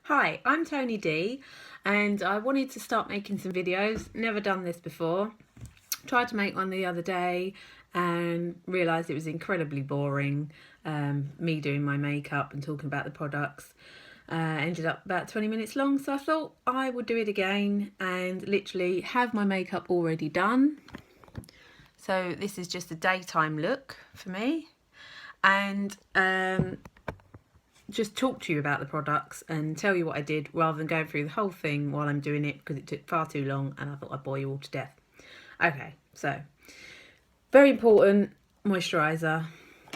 Hi, I'm Toni Dee and I wanted to start making some videos. Never done this before. Tried to make one the other day and realised it was incredibly boring, me doing my makeup and talking about the products. Ended up about 20 minutes long, so I thought I would do it again and literally have my makeup already done. So this is just a daytime look for me, and just talk to you about the products and tell you what I did rather than going through the whole thing while I'm doing it, because it took far too long and I thought I'd bore you all to death. Okay, so very important, moisturizer.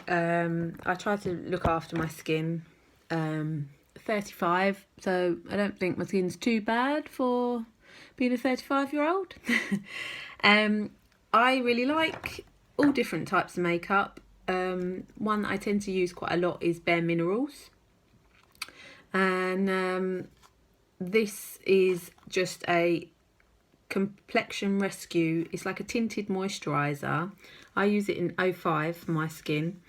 I try to look after my skin. 35, so I don't think my skin's too bad for being a 35-year-old. I really like all different types of makeup. One that I tend to use quite a lot is Bare Minerals, and this is just a complexion rescue. It's like a tinted moisturizer. I use it in 05 for my skin.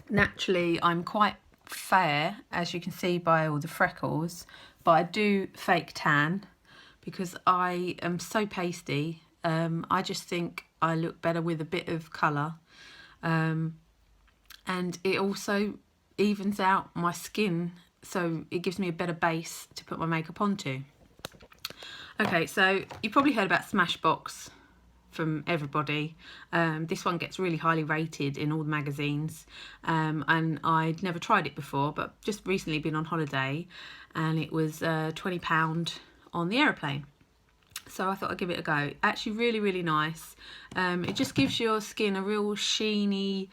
Naturally I'm quite fair, as you can see by all the freckles, but I do fake tan because I am so pasty. I just think I look better with a bit of colour, and it also evens out my skin, so it gives me a better base to put my makeup onto. Okay, so you probably heard about Smashbox from everybody. This one gets really highly rated in all the magazines, and I'd never tried it before, but just recently been on holiday and it was £20 on the aeroplane. So I thought I'd give it a go. Actually really nice. It just gives your skin a real sheeny,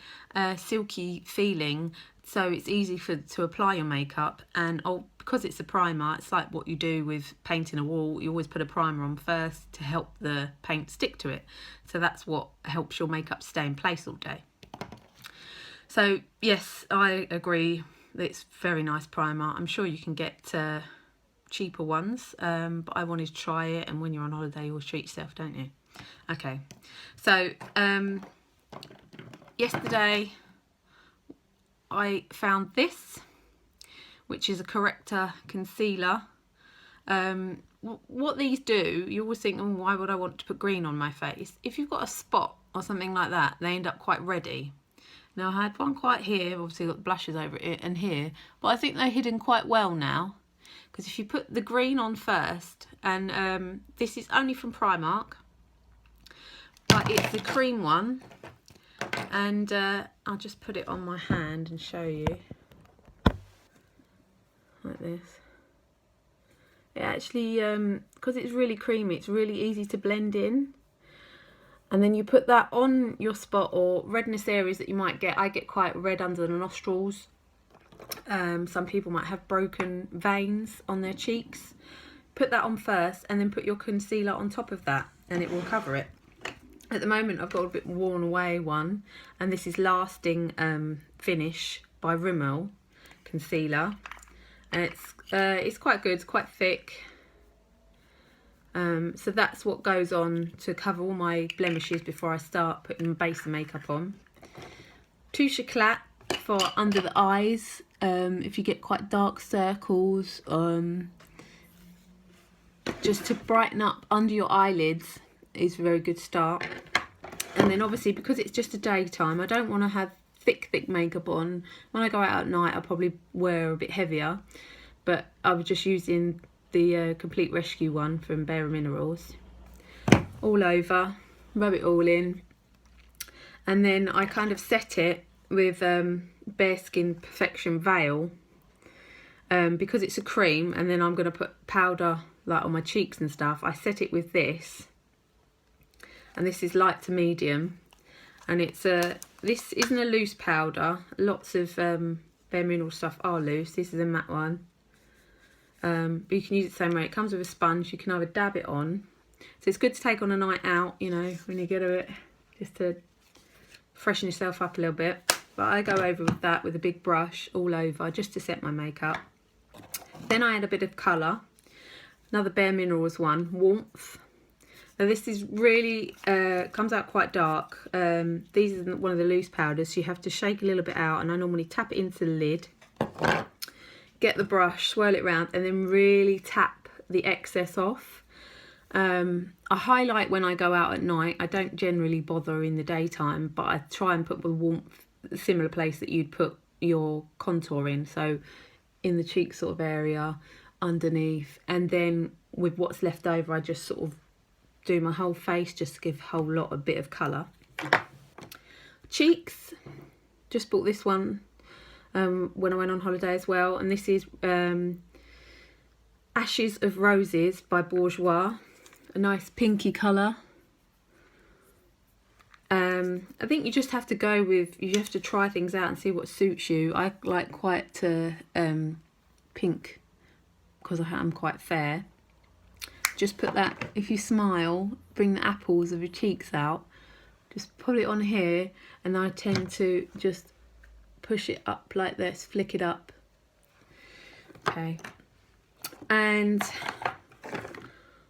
silky feeling, so it's easy to apply your makeup. And because it's a primer, it's like what you do with painting a wall. You always put a primer on first to help the paint stick to it. So that's what helps your makeup stay in place all day. So yes, I agree, it's a very nice primer. I'm sure you can get cheaper ones, but I wanted to try it, and when you're on holiday you always treat yourself, don't you? Okay, so yesterday I found this, which is a corrector concealer. What these do, you always think, oh, why would I want to put green on my face? If you've got a spot or something like that, they end up quite reddy. Now I had one quite here, obviously got the blushes over it, and here, but I think they're hidden quite well now. Because if you put the green on first, and this is only from Primark, but it's the cream one, and I'll just put it on my hand and show you, like this. It actually, because it's really creamy, it's really easy to blend in. And then you put that on your spot or redness areas that you might get. I get quite red under the nostrils. Some people might have broken veins on their cheeks. Put that on first and then put your concealer on top of that and it will cover it. At the moment I've got a bit worn away one, and this is Lasting Finish by Rimmel concealer, and it's quite good, it's quite thick. So that's what goes on to cover all my blemishes before I start putting my base of makeup on. Touche Éclat for under the eyes, if you get quite dark circles, just to brighten up under your eyelids is a very good start. And then obviously, because it's just a daytime, I don't want to have thick makeup on. When I go out at night, I'll probably wear a bit heavier, but I was just using the Complete Rescue one from Bare Minerals. All over, rub it all in, and then I kind of set it with Bare Skin Perfection Veil, because it's a cream, and then I'm going to put powder like on my cheeks and stuff. I set it with this, and this is light to medium, and it's this isn't a loose powder. Lots of Bare Minerals stuff are loose. This is a matte one, but you can use it the same way. It comes with a sponge. You can either dab it on, so it's good to take on a night out, you know, when you get to it, just to freshen yourself up a little bit. But I go over with that with a big brush all over, just to set my makeup. Then I add a bit of colour. Another Bare Minerals one, Warmth. Now this is really, comes out quite dark. These are one of the loose powders, so you have to shake a little bit out, and I normally tap it into the lid, get the brush, swirl it around, and then really tap the excess off. I highlight when I go out at night. I don't generally bother in the daytime, but I try and put the warmth, a similar place that you'd put your contour in. So in the cheek sort of area, underneath, and then with what's left over, I just sort of do my whole face just to give a whole lot, a bit of colour. Cheeks, just bought this one when I went on holiday as well, and this is Ashes of Roses by Bourjois, a nice pinky colour. I think you just have to go with, you have to try things out and see what suits you. I like quite pink because I'm quite fair. Just put that, if you smile, bring the apples of your cheeks out, just put it on here, and I tend to just push it up like this, flick it up. Okay. And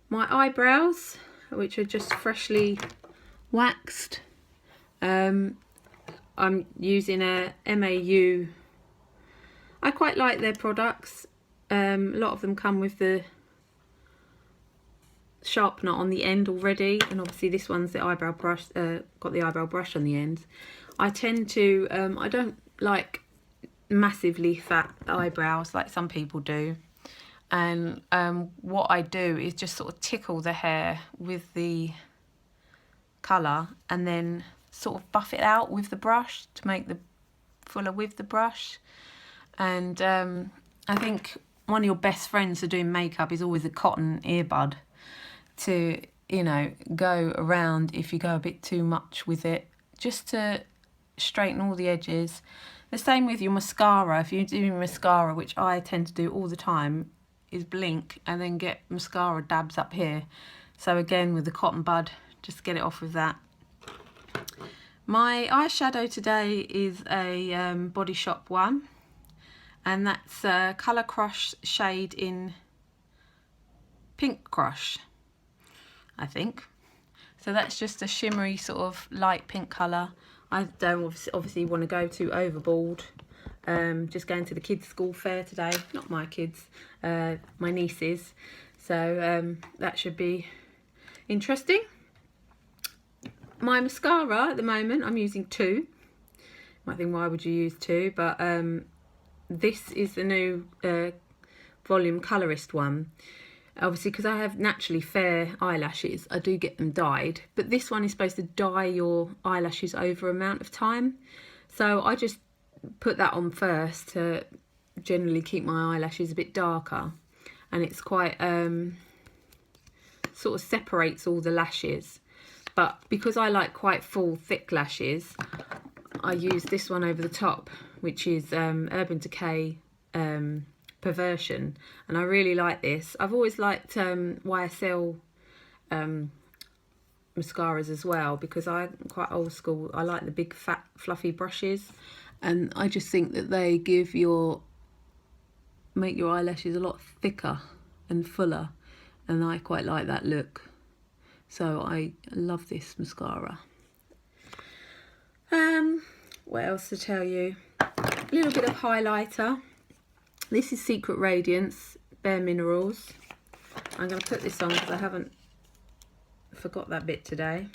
my eyebrows, which are just freshly waxed. I'm using a MAU. I quite like their products. A lot of them come with the sharpener on the end already, and obviously this one's the eyebrow brush, got the eyebrow brush on the end. I tend to, I don't like massively fat eyebrows like some people do, and what I do is just sort of tickle the hair with the colour and then sort of buff it out with the brush to make the fuller with the brush. And I think one of your best friends for doing makeup is always a cotton earbud to, you know, go around if you go a bit too much with it, just to straighten all the edges. The same with your mascara. If you're doing mascara, which I tend to do all the time, is blink and then get mascara dabs up here. So again, with the cotton bud, just get it off with that. My eyeshadow today is a Body Shop one, and that's Colour Crush shade in Pink Crush, I think. So that's just a shimmery sort of light pink colour. I don't obviously want to go too overboard. Just going to the kids' school fair today, not my kids, my nieces. So that should be interesting. My mascara at the moment, I'm using two. You might think, why would you use two? But this is the new Volume Colorist one. Obviously, because I have naturally fair eyelashes, I do get them dyed. But this one is supposed to dye your eyelashes over an amount of time. So I just put that on first to generally keep my eyelashes a bit darker. And it's quite, sort of separates all the lashes. But because I like quite full, thick lashes, I use this one over the top, which is Urban Decay Perversion, and I really like this. I've always liked YSL mascaras as well, because I'm quite old school. I like the big fat fluffy brushes, and I just think that they make your eyelashes a lot thicker and fuller, and I quite like that look. So I love this mascara. What else to tell you? A little bit of highlighter. This is Secret Radiance Bare Minerals. I'm going to put this on because I forgot that bit today.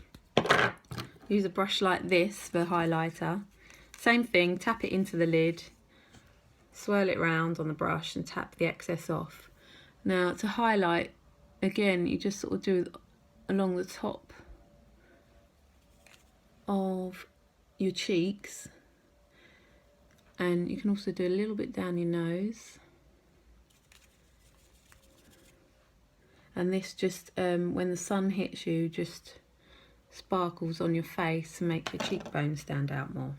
Use a brush like this for highlighter. Same thing, tap it into the lid, swirl it round on the brush and tap the excess off. Now to highlight, again, you just sort of do it along the top of your cheeks, and you can also do a little bit down your nose. And this just, when the sun hits you, just sparkles on your face and make your cheekbones stand out more.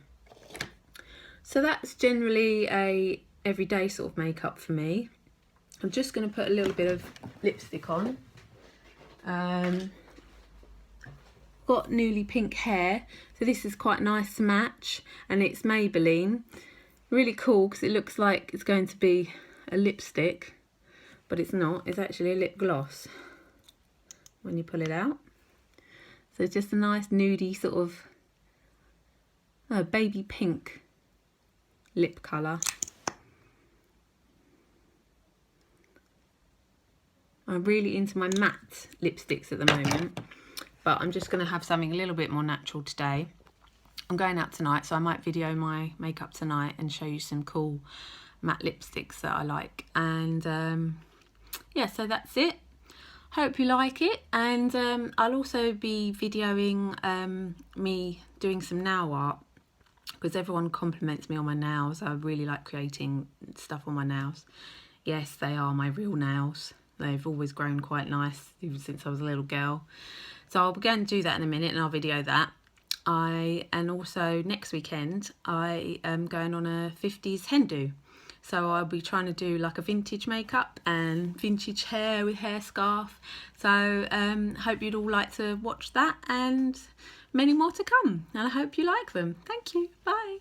So that's generally a everyday sort of makeup for me. I'm just going to put a little bit of lipstick on. Got newly pink hair, so this is quite nice to match, and it's Maybelline. Really cool because it looks like it's going to be a lipstick, but it's not. It's actually a lip gloss when you pull it out. So it's just a nice nudie sort of baby pink lip colour. I'm really into my matte lipsticks at the moment, but I'm just going to have something a little bit more natural today. I'm going out tonight, so I might video my makeup tonight and show you some cool matte lipsticks that I like. And yeah, so that's it. Hope you like it, and I'll also be videoing me doing some nail art, because everyone compliments me on my nails. I really like creating stuff on my nails. Yes, they are my real nails. They've always grown quite nice, even since I was a little girl. So I'll go and do that in a minute, and I'll video that. And also next weekend I am going on a 50s hen do. So I'll be trying to do like a vintage makeup and vintage hair with hair scarf. So hope you'd all like to watch that, and many more to come. And I hope you like them. Thank you. Bye.